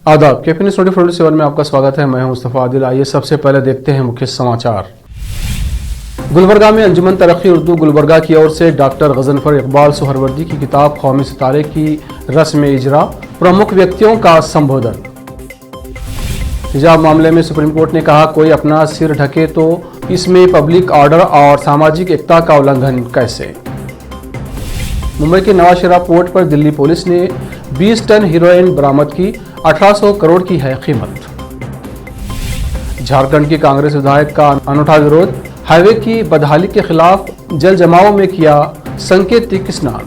आदाब KP news 24/7 में आपका स्वागत है। मैं हूं मुस्तफा आदिल। आइए सबसे पहले देखते हैं मुख्य समाचार। गुलबर्गा में अंजुमन तरक्की उर्दू गुलबर्गा की ओर से डॉक्टर गजनफर इकबाल सुहरवर्दी की किताब कौमी सितारे की रस्म इजरा, प्रमुख व्यक्तियों का संबोधन। हिजाब मामले में सुप्रीम कोर्ट ने कहा, कोई अपना सिर ढके तो इसमें पब्लिक ऑर्डर और सामाजिक एकता का उल्लंघन कैसे। मुंबई के नवाज शरीफ पोर्ट पर दिल्ली पुलिस ने 20 टन हीरोइन बरामद की, 1800 करोड़ की है कीमत। झारखंड की कांग्रेस विधायक का अनूठा विरोध, हाईवे की बदहाली के खिलाफ जल जमाव में किया संकेतिक स्नान।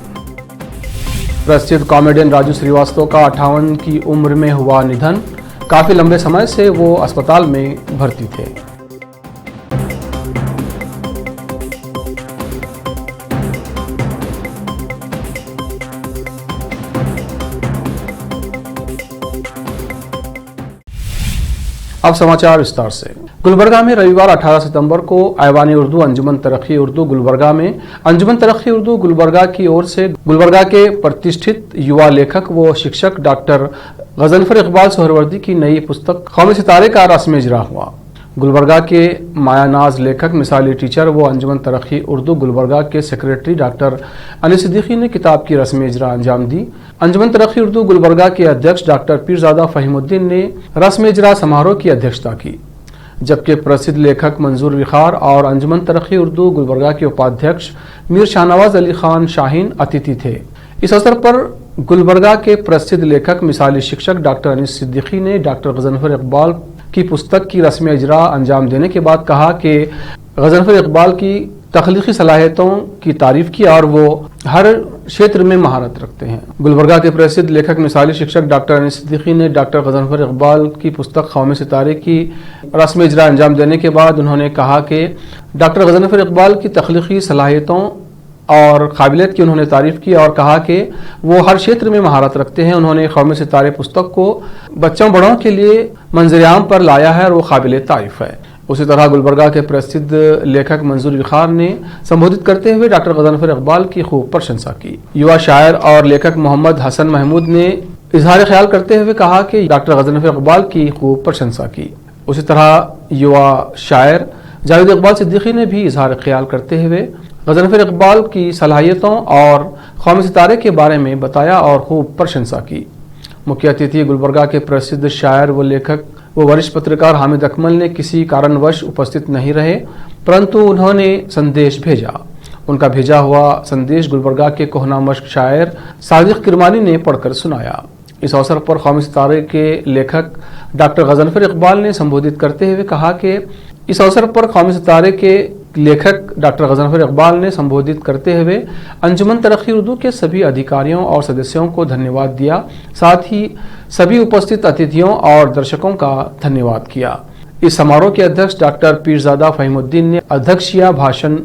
प्रसिद्ध कॉमेडियन राजू श्रीवास्तव का 58 की उम्र में हुआ निधन, काफी लंबे समय से वो अस्पताल में भर्ती थे। अब समाचार विस्तार से। गुलबर्गा में रविवार 18 सितंबर को ऐवान उर्दू अंजुमन तरक्की उर्दू गुलबर्गा में अंजुमन तरक्की उर्दू गुलबर्गा की ओर से गुलबर्गा के प्रतिष्ठित युवा लेखक व शिक्षक डॉक्टर गजनफर इकबाल सुहरवर्दी की नई पुस्तक कौमी सितारे का रस्म इजरा हुआ। गुलबर्गा के मायानाज लेखक, मिसाली टीचर व अंजुमन तरक्की उर्दू गुलबर्गा के सेक्रेटरी डॉक्टर अनिस सिद्दीकी ने किताब की रस्म इजरा अंजाम दी। अंजुमन तरक्की उर्दू गुलबर्गा के अध्यक्ष डॉक्टर पीरजादा फहीमुद्दीन ने रस्म इजरा समारोह की अध्यक्षता की, जबकि प्रसिद्ध लेखक मंजूर विखार और अंजुमन तरक्की उर्दू गुलबर्गा के उपाध्यक्ष मीर शाहनवाज अली खान शाहीन अतिथि थे। इस अवसर पर गुलबर्गा के प्रसिद्ध लेखक, मिसाली शिक्षक डॉक्टर अनिस सिद्दीकी ने डॉक्टर गजनफर इकबाल की पुस्तक की रस्म इजरा अंजाम देने के बाद कहा कि गजनफर इकबाल की तख्लीकी सलाहियतों की तारीफ की और वो हर क्षेत्र में महारत रखते हैं। गुलबर्गा के प्रसिद्ध लेखक, मिसाली शिक्षक डॉक्टर अनिस सिद्दीकी ने डॉक्टर गजनफर इकबाल की पुस्तक कौमी सितारे की रस्म इजरा अंजाम देने के बाद उन्होंने कहा कि डॉक्टर गजनफर इकबाल की तख्लीकी सलाहियतों और काबिलियत की उन्होंने तारीफ की और कहा कि वो हर क्षेत्र में महारत रखते हैं। उन्होंने कौमी सितारे पुस्तक को बच्चों बड़ों के लिए मंजर-ए-आम पर लाया है और वो काबिल तारीफ है। उसी तरह गुलबर्गा के प्रसिद्ध लेखक मंजूर विखार ने संबोधित करते हुए डॉक्टर गजनफर इकबाल की खूब प्रशंसा की। युवा शायर और लेखक मोहम्मद हसन महमूद ने इजहार ख्याल करते हुए कहा कि डॉक्टर गजनफर इकबाल की खूब प्रशंसा की। उसी तरह युवा शायर जावेद इकबाल सिद्दीकी ने भी इजहार ख्याल करते हुए गजनफर इकबाल की सलाहियतों और कौमी सितारे के बारे में बताया और खूब प्रशंसा की। मुख्य अतिथि गुलबर्गा के प्रसिद्ध शायर व लेखक व वरिष्ठ पत्रकार हामिद अकमल ने किसी कारणवश उपस्थित नहीं रहे, परंतु उन्होंने संदेश भेजा। उनका भेजा हुआ संदेश गुलबर्गा के कोहना मश्क शायर सादिक किरमानी ने पढ़कर सुनाया। इस अवसर पर कौमी सितारे के लेखक डॉक्टर गजनफर इकबाल ने संबोधित करते हुए कहा कि इस अवसर पर कौमी सितारे के लेखक डॉक्टर गजनफर इकबाल ने संबोधित करते हुए अंजुमन तरक्की उर्दू के सभी अधिकारियों और सदस्यों को धन्यवाद दिया, साथ ही सभी उपस्थित अतिथियों और दर्शकों का धन्यवाद किया। इस समारोह के अध्यक्ष डॉक्टर पीरजादा फहीमुद्दीन ने अध्यक्षीय भाषण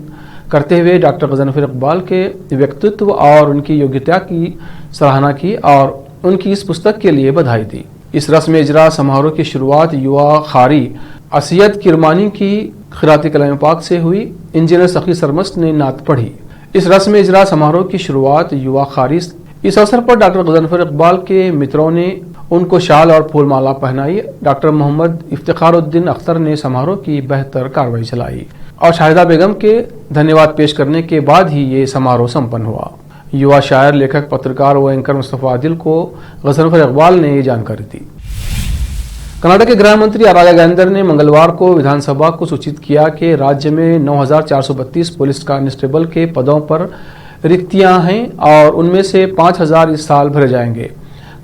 करते हुए डॉक्टर गजनफर इकबाल के व्यक्तित्व और उनकी योग्यता की सराहना की और उनकी इस पुस्तक के लिए बधाई दी। इस रस्म इजरा समारोह की शुरुआत युवा खारी असैयद किरमानी की खिराती कलाम पाक से हुई। इंजीनियर सखी सरमस्त ने नात पढ़ी। इस रस्म इजरा समारोह की शुरुआत युवा खारिज। इस अवसर पर डॉक्टर गजनफर इकबाल के मित्रों ने उनको शाल और फूलमाला पहनाई। डॉक्टर मोहम्मद इफ्तिखारुद्दीन अख्तर ने समारोह की बेहतर कार्रवाई चलाई और शाहिदा बेगम के धन्यवाद पेश करने के बाद ही ये समारोह संपन्न हुआ। युवा शायर, लेखक, पत्रकार व एंकर मुस्तफा आदिल को गजनफर इकबाल ने ये जानकारी दी। कर्नाटक के गृह मंत्री आराध्या ज्ञानेंद्र ने मंगलवार को विधानसभा को सूचित किया कि राज्य में 9432 पुलिस कांस्टेबल के पदों पर रिक्तियां हैं और उनमें से 5000 इस साल भरे जाएंगे।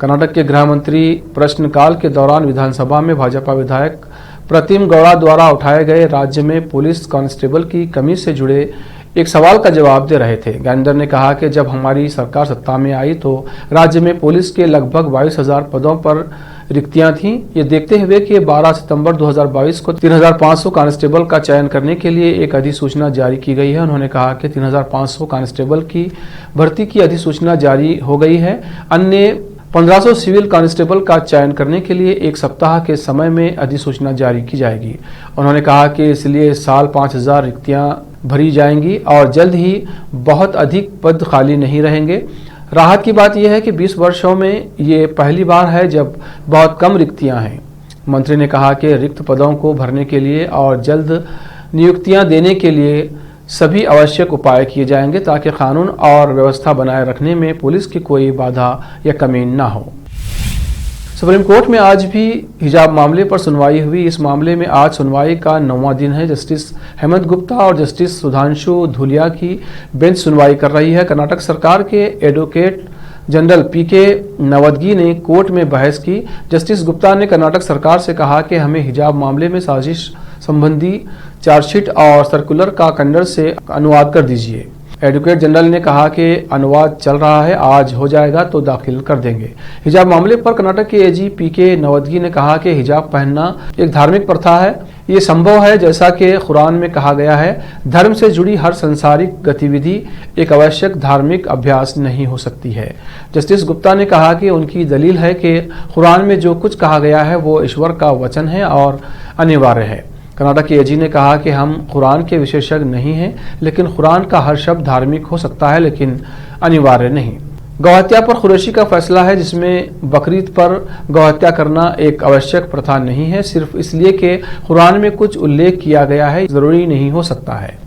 कर्नाटक के गृह मंत्री प्रश्नकाल के दौरान विधानसभा में भाजपा विधायक प्रतिम गौड़ा द्वारा उठाए गए राज्य में पुलिस कांस्टेबल की कमी से जुड़े एक सवाल का जवाब दे रहे थे। ज्ञानेंद्र ने कहा कि जब हमारी सरकार सत्ता में आई तो राज्य में पुलिस के लगभग 22,000 पदों पर रिक्तियां थीं। ये देखते हुए कि 12 सितंबर 2022 को 3500 कांस्टेबल का चयन करने के लिए एक अधिसूचना जारी की गई है। उन्होंने कहा कि 3500 कांस्टेबल की भर्ती की अधिसूचना जारी हो गई है। अन्य 1500 सिविल कांस्टेबल का चयन करने के लिए एक सप्ताह के समय में अधिसूचना जारी की जाएगी। उन्होंने कहा कि इसलिए इस साल 5000 रिक्तियां भरी जाएंगी और जल्द ही बहुत अधिक पद खाली नहीं रहेंगे। राहत की बात यह है कि 20 वर्षों में ये पहली बार है जब बहुत कम रिक्तियां हैं। मंत्री ने कहा कि रिक्त पदों को भरने के लिए और जल्द नियुक्तियां देने के लिए सभी आवश्यक उपाय किए जाएंगे ताकि कानून और व्यवस्था बनाए रखने में पुलिस की कोई बाधा या कमी न हो। सुप्रीम कोर्ट में आज भी हिजाब मामले पर सुनवाई हुई। इस मामले में आज सुनवाई का 9वां दिन है। जस्टिस हेमंत गुप्ता और जस्टिस सुधांशु धूलिया की बेंच सुनवाई कर रही है। कर्नाटक सरकार के एडवोकेट जनरल पीके नवदगी ने कोर्ट में बहस की। जस्टिस गुप्ता ने कर्नाटक सरकार से कहा कि हमें हिजाब मामले में साजिश संबंधी चार्जशीट और सर्कुलर का कन्नड़ से अनुवाद कर दीजिए। एडवोकेट जनरल ने कहा कि अनुवाद चल रहा है, आज हो जाएगा तो दाखिल कर देंगे। हिजाब मामले पर कर्नाटक के एजी पीके नवदगी ने कहा कि हिजाब पहनना एक धार्मिक प्रथा है। ये संभव है जैसा कि कुरान में कहा गया है, धर्म से जुड़ी हर सांसारिक गतिविधि एक आवश्यक धार्मिक अभ्यास नहीं हो सकती है। जस्टिस गुप्ता ने कहा कि उनकी दलील है कि कुरान में जो कुछ कहा गया है वो ईश्वर का वचन है और अनिवार्य है। कर्नाटक के एजी ने कहा कि हम कुरान के विशेषज्ञ नहीं हैं, लेकिन कुरान का हर शब्द धार्मिक हो सकता है लेकिन अनिवार्य नहीं। गौहत्या पर कुरैशी का फैसला है जिसमें बकरीद पर गौहत्या करना एक आवश्यक प्रथा नहीं है, सिर्फ इसलिए कि कुरान में कुछ उल्लेख किया गया है जरूरी नहीं हो सकता है।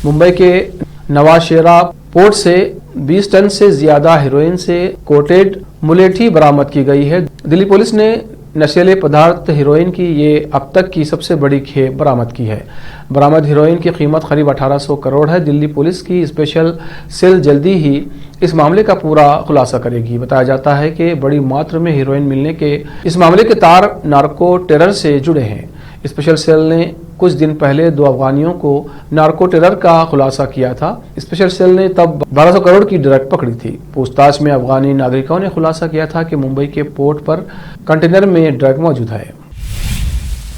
मुंबई के नवाशेरा पोर्ट से 20 टन से ज्यादा हेरोइन से कोटेड मुलेठी बरामद की गई है। दिल्ली पुलिस ने नशीले पदार्थ हेरोइन की ये अब तक की सबसे बड़ी खेप बरामद की है। बरामद हेरोइन की कीमत करीब 1800 करोड़ है। दिल्ली पुलिस की स्पेशल सेल जल्दी ही इस मामले का पूरा खुलासा करेगी। बताया जाता है कि बड़ी मात्रा में हेरोइन मिलने के इस मामले के तार नार्को टेरर से जुड़े हैं। स्पेशल सेल ने कुछ दिन पहले 2 अफगानियों को नार्को टेरर का खुलासा किया था। स्पेशल सेल ने तब 1200 करोड़ की ड्रग पकड़ी थी। पूछताछ में अफगानी नागरिकों ने खुलासा किया था कि मुंबई के पोर्ट पर कंटेनर में ड्रग मौजूद है।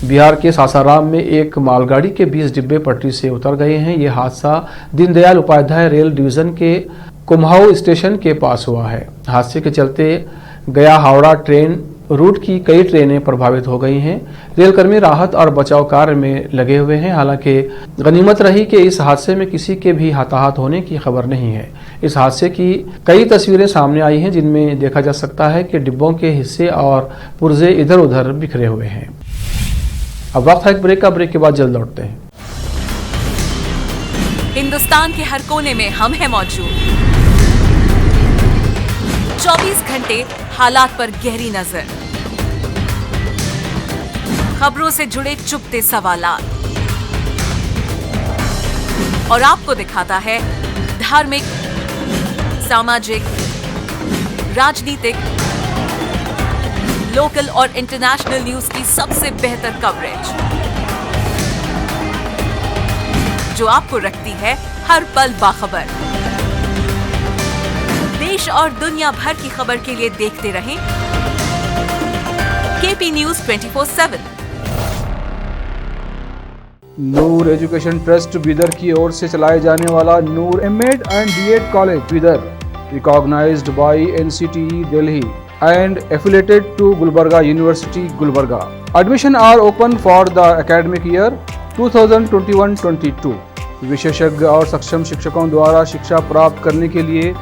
बिहार के सासाराम में एक मालगाड़ी के 20 डिब्बे पटरी से उतर गए हैं। यह हादसा दीनदयाल उपाध्याय रेल डिवीजन के कुम्हाऊ स्टेशन के पास हुआ है। हादसे के चलते गया हावड़ा ट्रेन रूट की कई ट्रेनें प्रभावित हो गई हैं। रेलकर्मी राहत और बचाव कार्य में लगे हुए हैं। हालांकि गनीमत रही कि इस हादसे में किसी के भी हताहत होने की खबर नहीं है। इस हादसे की कई तस्वीरें सामने आई हैं जिनमें देखा जा सकता है कि डिब्बों के हिस्से और पुर्जे इधर उधर बिखरे हुए हैं। अब वक्त है एक ब्रेक का। ब्रेक के बाद जल्द लौटते हैं। हिंदुस्तान के हर कोने में हम हैं मौजूद। 24 घंटे हालात पर गहरी नजर, खबरों से जुड़े चुपते सवालात और आपको दिखाता है धार्मिक, सामाजिक, राजनीतिक, लोकल और इंटरनेशनल न्यूज की सबसे बेहतर कवरेज जो आपको रखती है हर पल बाखबर। देश और दुनिया भर की खबर के लिए देखते रहें KP news 24/7। Noor education trust Bidar की ओर से चलाए जाने वाला Noor MEd and BEd college Bidar, recognised by NCTE Delhi and affiliated to Gulbarga University, Gulbarga. Admission are open for the academic year 2021-22. विशेषज्ञ और सक्षम शिक्षकों द्वारा शिक्षा प्राप्त करने के लिए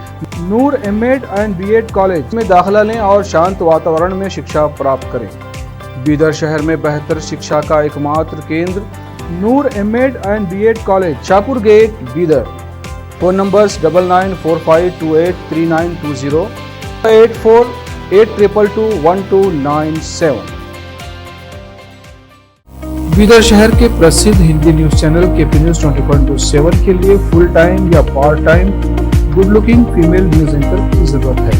नूर एमएड एंड बीएड कॉलेज में दाखिला लें और शांत वातावरण में शिक्षा प्राप्त करें। बीदर शहर में बेहतर शिक्षा का एकमात्र केंद्र Noor MEd and BEd college, Shahpur gate, Bidar. Phone numbers 9945283920, 8482221297। Bidar शहर के प्रसिद्ध Hindi news channel KP news 24/7 के लिए फुल टाइम या part time good looking female news anchor की जरूरत है।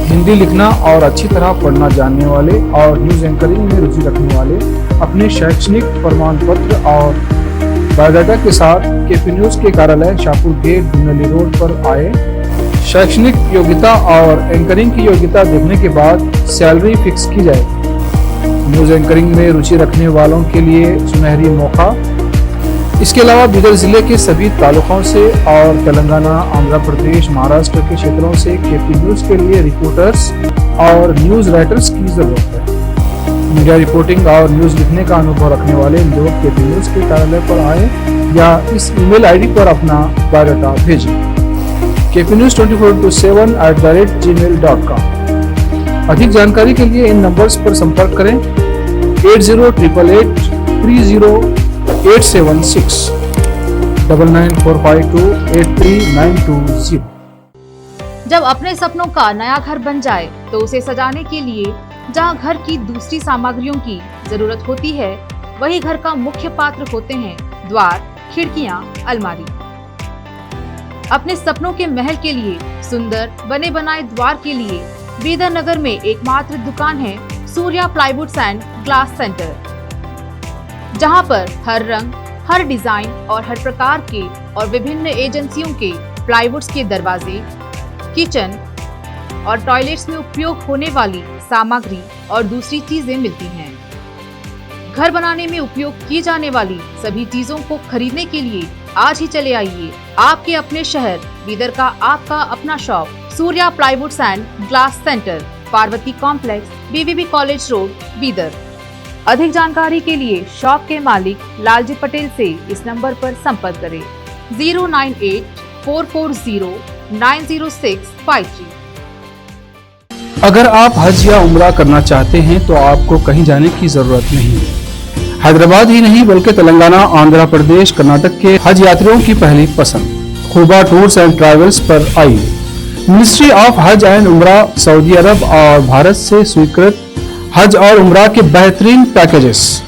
हिंदी लिखना और अच्छी तरह पढ़ना जानने वाले और न्यूज एंकरिंग में रुचि रखने वाले अपने शैक्षणिक प्रमाण पत्र और बायोडाटा के साथ केपी न्यूज के कार्यालय शाहपुर गेट, धुंधली रोड पर आए। शैक्षणिक योग्यता और एंकरिंग की योग्यता देखने के बाद सैलरी फिक्स की जाए। न्यूज एंकरिंग में रुचि रखने वालों के लिए सुनहरी मौका। इसके अलावा बीदर जिले के सभी तालुकों से और तेलंगाना, आंध्र प्रदेश, महाराष्ट्र के क्षेत्रों से केपी न्यूज के लिए रिपोर्टर्स और न्यूज राइटर्स की जरूरत है। मीडिया रिपोर्टिंग और न्यूज लिखने का अनुभव रखने वाले लोग केपी न्यूज के कार्यालय पर आए या इस ईमेल आईडी पर अपना बायोडाटा भेजें। kpnews24/7@gmail.com। अधिक जानकारी के लिए इन नंबर्स पर संपर्क करें 8088300876 9945283920। जब अपने सपनों का नया घर बन जाए तो उसे सजाने के लिए जहां घर की दूसरी सामग्रियों की जरूरत होती है, वही घर का मुख्य पात्र होते हैं द्वार, खिड़कियां, अलमारी। अपने सपनों के महल के लिए सुंदर बने बनाए द्वार के लिए बीदर नगर में एकमात्र दुकान है Surya plywoods and glass centre, जहां पर हर रंग, हर डिजाइन और हर प्रकार के और विभिन्न एजेंसियों के प्लाईवुड्स के दरवाजे, किचन और टॉयलेट्स में उपयोग होने वाली सामग्री और दूसरी चीजें मिलती हैं। घर बनाने में उपयोग की जाने वाली सभी चीजों को खरीदने के लिए आज ही चले आइए आपके अपने शहर बीदर का आपका अपना shop Surya plywoods and glass centre, Parvati complex, BVB college road, Bidar. अधिक जानकारी के लिए शॉप के मालिक लालजी पटेल से इस नंबर पर संपर्क करें 09844090653। अगर आप हज या उम्रा करना चाहते हैं तो आपको कहीं जाने की जरूरत नहीं। हैदराबाद ही नहीं बल्कि तेलंगाना, आंध्र प्रदेश, कर्नाटक के हज यात्रियों की पहली पसंद खुबा टूर्स एंड ट्रैवल्स पर आई। मिनिस्ट्री ऑफ हज एंड उम्रा सऊदी अरब और भारत से स्वीकृत हज और उम्रा के बेहतरीन पैकेजेस,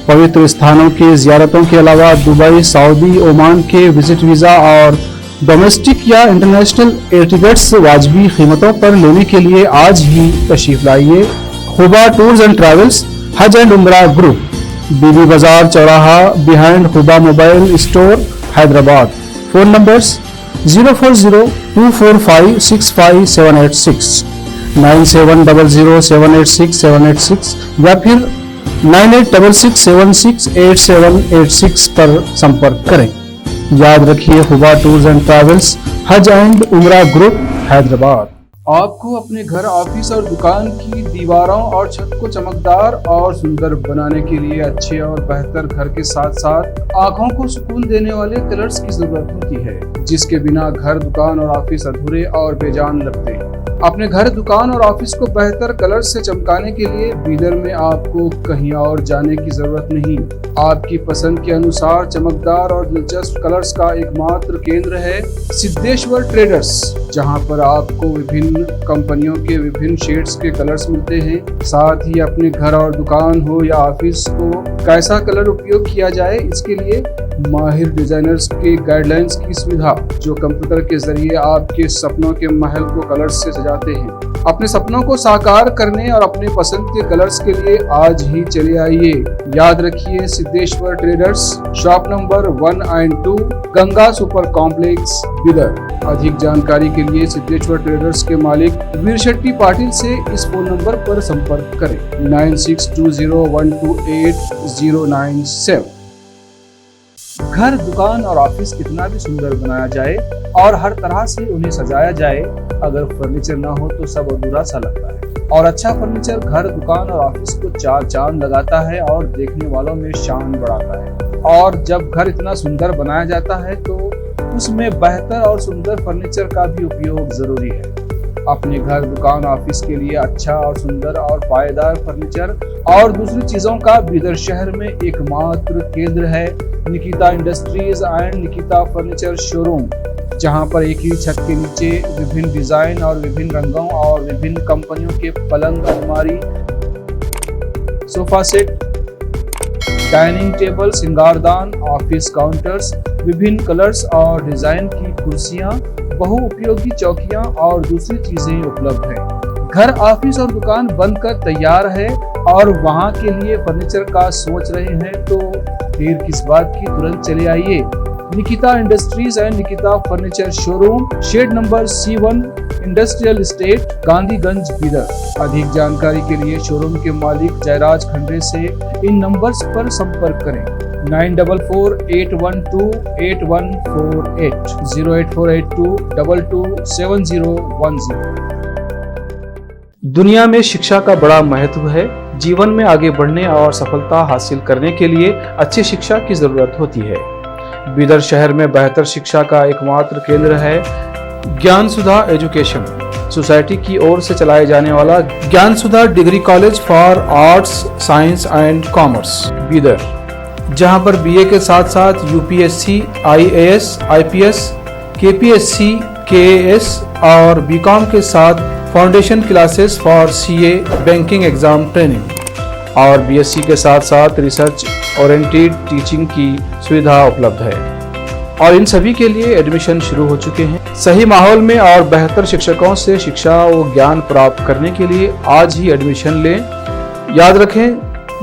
पवित्र स्थानों की जियारतों के अलावा दुबई, सऊदी, ओमान के विजिट वीजा और डोमेस्टिक या इंटरनेशनल एयर टिकट्स वाजबी कीमतों पर लेने के लिए आज ही तशरीफ लाइए। खुबा टूर्स एंड ट्रैवल्स, हज एंड उम्रा ग्रुप, बीबी बाजार चौराहा, behind Khuba mobile store, Hyderabad. Phone numbers 04024565786, 9700786786 या फिर 9866768786 पर संपर्क करें। याद रखिए, खुबा टूर्स एंड ट्रैवल्स, हज एंड उम्रा ग्रुप, हैदराबाद। आपको अपने घर, ऑफिस और दुकान की दीवारों और छत को चमकदार और सुंदर बनाने के लिए अच्छे और बेहतर घर के साथ साथ आंखों को सुकून देने वाले कलर्स की जरूरत होती है, जिसके बिना घर, दुकान और ऑफिस अधूरे और बेजान लगते हैं। अपने घर, दुकान और ऑफिस को बेहतर कलर्स से चमकाने के लिए बीदर में आपको कहीं और जाने की जरूरत नहीं। आपकी पसंद के अनुसार चमकदार और दिलचस्प कलर्स का एकमात्र केंद्र है सिद्धेश्वर ट्रेडर्स, जहां पर आपको विभिन्न कंपनियों के विभिन्न शेड्स के कलर्स मिलते हैं। साथ ही अपने घर और दुकान हो या ऑफिस को कैसा कलर उपयोग किया जाए, इसके लिए माहिर डिजाइनर्स के गाइडलाइंस की सुविधा, जो कंप्यूटर के जरिए आपके सपनों के महल को कलर्स से सजाते हैं। अपने सपनों को साकार करने और अपने पसंद के कलर्स के लिए आज ही चले आइए। याद रखिए, Siddheshwar traders, shop number 1 and 2, Ganga super complex, Bidar. अधिक जानकारी के लिए सिद्धेश्वर ट्रेडर्स के मालिक वीर शेट्टी पाटिल से इस फोन नंबर पर संपर्क करें 9620128097। घर, दुकान और ऑफिस कितना भी सुंदर बनाया जाए और हर तरह से उन्हें सजाया जाए, अगर फर्नीचर ना हो तो सब अधूरा सा लगता है। और अच्छा फर्नीचर घर, दुकान और ऑफिस को चार चांद लगाता है और देखने वालों में शान बढ़ाता है। और जब घर इतना सुंदर बनाया जाता है तो उसमें बेहतर और सुंदर फर्नीचर का भी उपयोग जरूरी है। अपने घर, दुकान, ऑफिस के लिए अच्छा और सुंदर और पायदार फर्नीचर और दूसरी चीजों का बीदर शहर में एकमात्र केंद्र है Nikita Industries and Nikita Furniture showroom, जहां पर एक ही छत के नीचे विभिन्न डिजाइन और विभिन्न रंगों और विभिन्न कंपनियों के पलंग, अलमारी, सोफा सेट, डाइनिंग टेबल, सिंगारदान, ऑफिस काउंटर्स, विभिन्न कलर्स और डिजाइन की कुर्सियां, बहुउपयोगी चौकियां और दूसरी चीजें उपलब्ध हैं। घर, ऑफिस और दुकान बनकर तैयार है और वहां के लिए फर्नीचर का सोच रहे हैं तो देर किस बात की, तुरंत चले आइए। Nikita Industries and Nikita Furniture showroom, shed number C1, industrial estate, Gandhiganj, Bidar. अधिक जानकारी के लिए शोरूम के मालिक जयराज खंडे से इन नंबर्स पर संपर्क करें 9448128148, 08482227010। दुनिया में शिक्षा का बड़ा महत्व है। जीवन में आगे बढ़ने और सफलता हासिल करने के लिए अच्छी शिक्षा की जरूरत होती है। बीदर शहर में बेहतर शिक्षा का एकमात्र केंद्र है ज्ञान सुधा एजुकेशन सोसाइटी की ओर से चलाए जाने वाला Gyan Sudha degree college for arts, science and commerce Bidar, जहां पर बीए के साथ साथ UPSC, IAS, IPS, KPSC, KAS और बीकॉम के साथ foundation classes for CA, banking exam training और बीएससी के साथ साथ रिसर्च ओरिएंटेड टीचिंग की सुविधा उपलब्ध है और इन सभी के लिए एडमिशन शुरू हो चुके हैं। सही माहौल में और बेहतर शिक्षकों से शिक्षा व ज्ञान प्राप्त करने के लिए आज ही एडमिशन लें। याद रखें,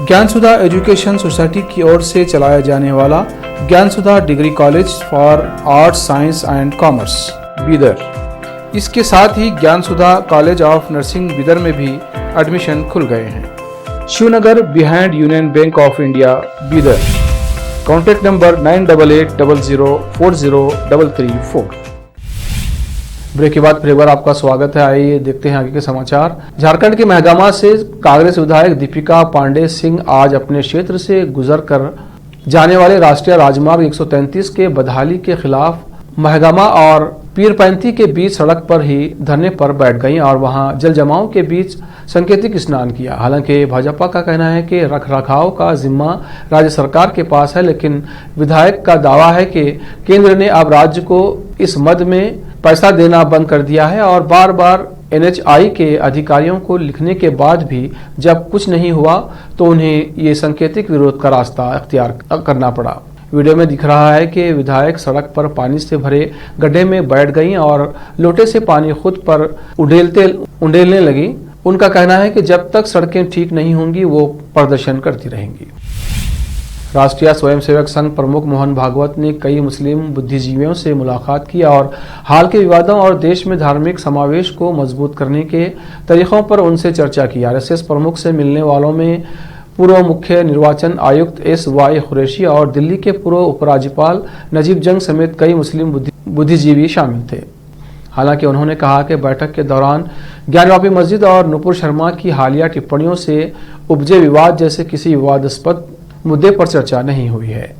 ज्ञान सुधा एजुकेशन सोसाइटी की ओर से चलाया जाने वाला Gyan Sudha degree college for arts, science and commerce Bidar, इसके साथ ही Gyan Sudha college of nursing Bidar में भी एडमिशन खुल गए हैं। Shivnagar behind union bank of India Bidar. Contact number 9880040334। Break के बाद फिर एक बार आपका स्वागत है। आइए देखते हैं आगे के समाचार। झारखंड के महगामा से कांग्रेस विधायक दीपिका पांडे सिंह आज अपने क्षेत्र से गुजर कर जाने वाले राष्ट्रीय राजमार्ग 133 के बदहाली के खिलाफ महगामा और पीरपैंती के बीच सड़क पर ही धरने पर बैठ गईं और वहां जल जमाव के बीच सांकेतिक स्नान किया। हालांकि भाजपा का कहना है कि रखरखाव का जिम्मा राज्य सरकार के पास है, लेकिन विधायक का दावा है कि केंद्र ने अब राज्य को इस मद में पैसा देना बंद कर दिया है और बार बार NHI के अधिकारियों को लिखने के बाद भी जब कुछ नहीं हुआ तो उन्हें ये सांकेतिक विरोध का रास्ता इख्तियार करना पड़ा। वीडियो में दिख रहा है कि विधायक सड़क पर पानी से भरे गड्ढे में बैठ गईं और लोटे से पानी खुद पर उंडेलने लगी। उनका कहना है कि जब तक सड़कें ठीक नहीं होंगी वो प्रदर्शन करती रहेंगी। राष्ट्रीय स्वयंसेवक संघ प्रमुख मोहन भागवत ने कई मुस्लिम बुद्धिजीवियों से मुलाकात की और हाल के विवादों और देश में धार्मिक समावेश को मजबूत करने के तरीकों पर उनसे चर्चा की। RSS प्रमुख से मिलने वालों में पूर्व मुख्य निर्वाचन आयुक्त SY कुरैशी और दिल्ली के पूर्व उपराज्यपाल नजीब जंग समेत कई मुस्लिम बुद्धिजीवी शामिल थे। हालांकि उन्होंने कहा कि बैठक के दौरान ज्ञानवापी मस्जिद और नुपुर शर्मा की हालिया टिप्पणियों से उपजे विवाद जैसे किसी विवादास्पद मुद्दे पर चर्चा नहीं हुई है।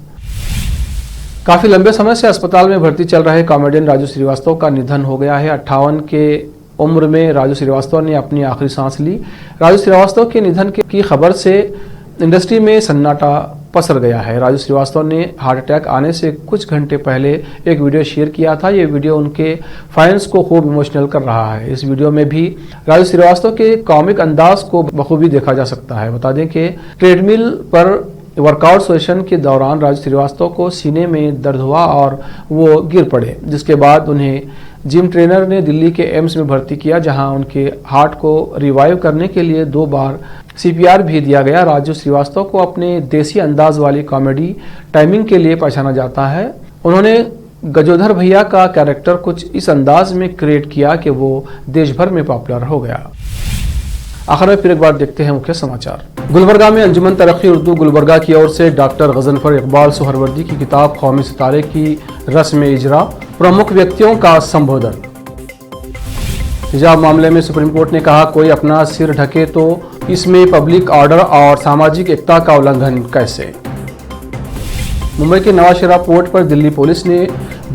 काफी लंबे समय से अस्पताल में भर्ती चल रहे कॉमेडियन राजू श्रीवास्तव का निधन हो गया है। 58 के उम्र में राजू श्रीवास्तव ने अपनी आखिरी सांस ली। राजू श्रीवास्तव के निधन की खबर से इंडस्ट्री में सन्नाटा पसर गया है। राजू श्रीवास्तव ने हार्ट अटैक आने से कुछ घंटे पहले एक वीडियो शेयर किया था। ये वीडियो उनके फैंस को खूब इमोशनल कर रहा है। इस वीडियो में भी राजू श्रीवास्तव के कॉमिक अंदाज को बखूबी देखा जा सकता है। बता दें कि ट्रेडमिल पर वर्कआउट सेशन के दौरान राजू श्रीवास्तव को सीने में दर्द हुआ और वो गिर पड़े, जिसके बाद उन्हें जिम ट्रेनर ने दिल्ली के एम्स में भर्ती किया, जहां उनके हार्ट को रिवाइव करने के लिए 2 बार CPR भी दिया गया। राजू श्रीवास्तव को अपने देसी अंदाज वाली कॉमेडी टाइमिंग के लिए पहचाना जाता है। उन्होंने गजोधर भैया का कैरेक्टर कुछ इस अंदाज में क्रिएट किया कि वो देश भर में पॉपुलर हो गया। आखिर में फिर एक बार देखते हैं मुख्य समाचार। गुलबर्गा में अंजुमन तरक्की उर्दू गुलबर्गा की ओर से डॉक्टर गजनफर इकबाल सुहरवर्दी की किताब कौमी सितारे की रस्म इजरा, प्रमुख व्यक्तियों का संबोधन। हिजाब मामले में सुप्रीम कोर्ट ने कहा, कोई अपना सिर ढके तो इसमें पब्लिक ऑर्डर और सामाजिक एकता का उल्लंघन कैसे। मुंबई के नवाशरा पोर्ट पर दिल्ली पुलिस ने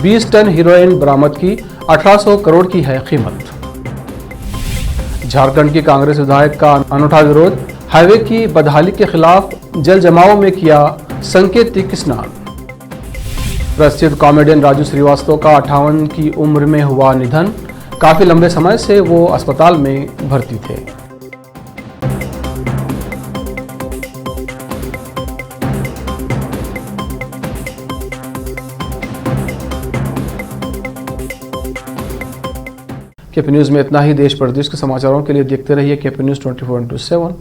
20 टन हीरोइन बरामद की, 1800 करोड़ की है कीमत। झारखंड की कांग्रेस विधायक का अनूठा विरोध, हाईवे की बदहाली के खिलाफ जल जमाव में किया सांकेतिक स्नान। प्रसिद्ध कॉमेडियन राजू श्रीवास्तव का 58 की उम्र में हुआ निधन, काफी लंबे समय से वो अस्पताल में भर्ती थे। केपी न्यूज में इतना ही। देश प्रदेश के समाचारों के लिए देखते रहिए केपी न्यूज 24/7।